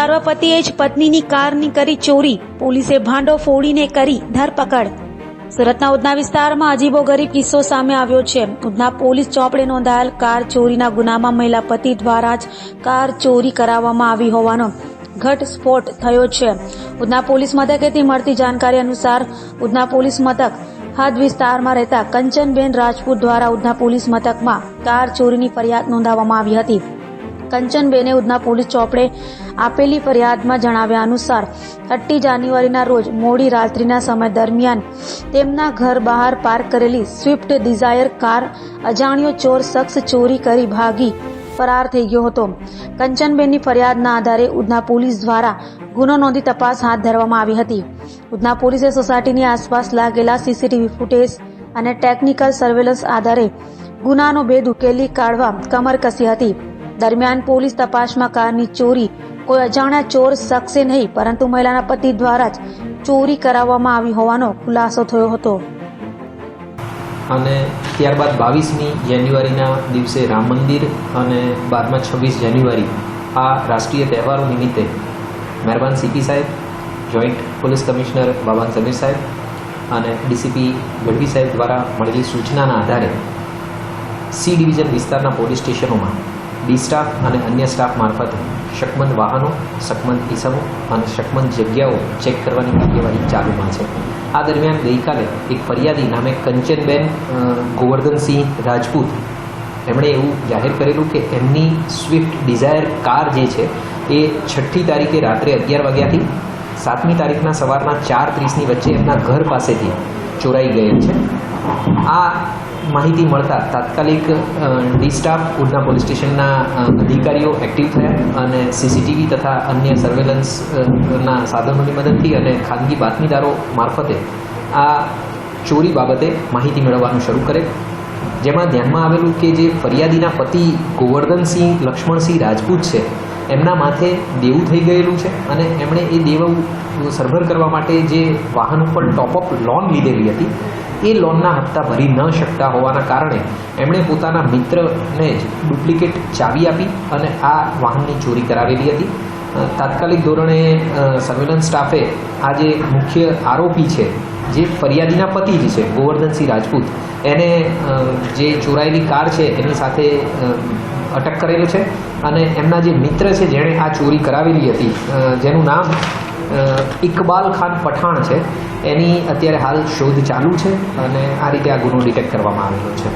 વિસ્તારમાં પતિએ જ પત્નીની કારની કરી ચોરી, પોલીસે ભાંડો ફોડીને કરી ધરપકડ। સુરતના ઉધના વિસ્તારમાં અજીબોગરીબ કિસ્સો સામે આવ્યો છે। ઉધના પોલીસ ચોપડે નોંધાયેલ કાર ચોરીના ગુનામાં મહિલા પતિ દ્વારા જ કાર ચોરી કરાવવામાં આવી હોવાનો ઘટસ્ફોટ થયો છે। ઉધના પોલીસ મથકેથી મળતી જાણકારી અનુસાર ઉધના પોલીસ મથક હદ વિસ્તારમાં રહેતા કંચનબેન રાજપૂત દ્વારા ઉધના પોલીસ મથકમાં કાર ચોરીની ફરિયાદ નોંધાવવામાં આવી હતી। કંચનબેને ઉધના પોલીસ ચોપડે આપેલી ફરિયાદમાં જણાવ્યા અનુસાર 30 જાન્યુઆરીના રોજ મોડી રાત્રિના સમય દરમિયાન તેમના ઘર બહાર પાર્ક કરેલી સ્વિફ્ટ ડિઝાયર કાર અજાણ્યો ચોર શખ્સ ચોરી કરી ભાગી ફરાર થઈ ગયો હતો। કંચનબેનની ફરિયાદના આધારે ઉધના પોલીસ દ્વારા ગુનો નોંધી તપાસ હાથ ધરવામાં આવી હતી। ઉધના પોલીસે સોસાયટીની આસપાસ લાગેલા સીસીટીવી ફૂટેજ અને ટેકનિકલ સર્વેલન્સ આધારે ગુનાનો ભેદ ઉકેલી કાઢવા કમર કસી હતી। દરમિયાન પોલીસ તપાસમાં કારની ચોરી કોઈ અજાણ્યા ચોર શખ્સે નહીં પરંતુ મહિલાના પતિ દ્વારા જ ચોરી કરાવવામાં આવી હોવાનો ખુલાસો થયો હતો। અને ત્યારબાદ 22મી જાન્યુઆરીના દિવસે રામ મંદિર અને બાદમાં 26 જાન્યુઆરી આ રાષ્ટ્રીય તહેવારો નિમિત્તે મહેરબાન સીપી સાહેબ, જોઈન્ટ પોલીસ કમિશનર બાબાન સમીર સાહેબ અને ડીસીપી ગઢવી સાહેબ દ્વારા મળેલી સૂચનાના આધારે સી ડિવિઝન વિસ્તારના પોલીસ સ્ટેશનોમાં ડી સ્ટાફ અને અન્ય સ્ટાફ મારફતે શકમંદ વાહનો, શકમંદ ઇસમો અને શકમંદ જગ્યાઓ ચેક કરવાની કાર્યવાહી ચાલુમાં છે। આ દરમિયાન ગઈકાલે એક ફરિયાદી નામે કંચનબેન ગોવર્ધનસિંહ રાજપૂત એમણે એવું જાહેર કરેલું કે એમની સ્વિફ્ટ ડિઝાયર કાર જે છે એ 6મી તારીખે રાત્રે 11 વાગ્યાથી 7મી તારીખના સવારના 4:30ની વચ્ચે એમના ઘર પાસેથી ચોરાઈ ગયેલ છે। આ માહિતી મળતા તાત્કાલિક ડી સ્ટાફ ઉધના પોલીસ સ્ટેશનના અધિકારીઓ એક્ટિવ થયા અને સીસીટીવી તથા અન્ય સર્વેલન્સના સાધનોની મદદથી અને ખાનગી બાતમીદારો મારફતે આ ચોરી બાબતે માહિતી મેળવવાનું શરૂ કરે, જેમાં ધ્યાનમાં આવેલું કે જે ફરિયાદીના પતિ ગોવર્ધનસિંહ લક્ષ્મણસિંહ રાજપૂત છે એમના માથે દેવું થઈ ગયેલું છે અને એમણે એ દેવું સરભર કરવા માટે જે વાહન ઉપર ટોપઅપ લોન લીધેલી હતી એ લોનના હપ્તા ભરી ન શકતા હોવાના કારણે એમણે પોતાના મિત્રને જ ડુપ્લિકેટ ચાવી આપી અને આ વાહનની ચોરી કરાવેલી હતી। તાત્કાલિક ધોરણે સર્વેલન્સ સ્ટાફે આ જે મુખ્ય આરોપી છે જે ફરિયાદીના પતિ જ છે ગોવર્ધનસિંહ રાજપૂત એને જે ચોરાયેલી કાર છે એની સાથે અટક કરેલો છે અને એમના જે મિત્ર છે જેણે આ ચોરી કરાવેલી હતી જેનું નામ ઇકબાલ ખાન પઠાણ છે એની અત્યારે હાલ શોધ ચાલુ છે અને આ રીતે આ ગુનો ડિટેક્ટ કરવામાં આવેલો છે।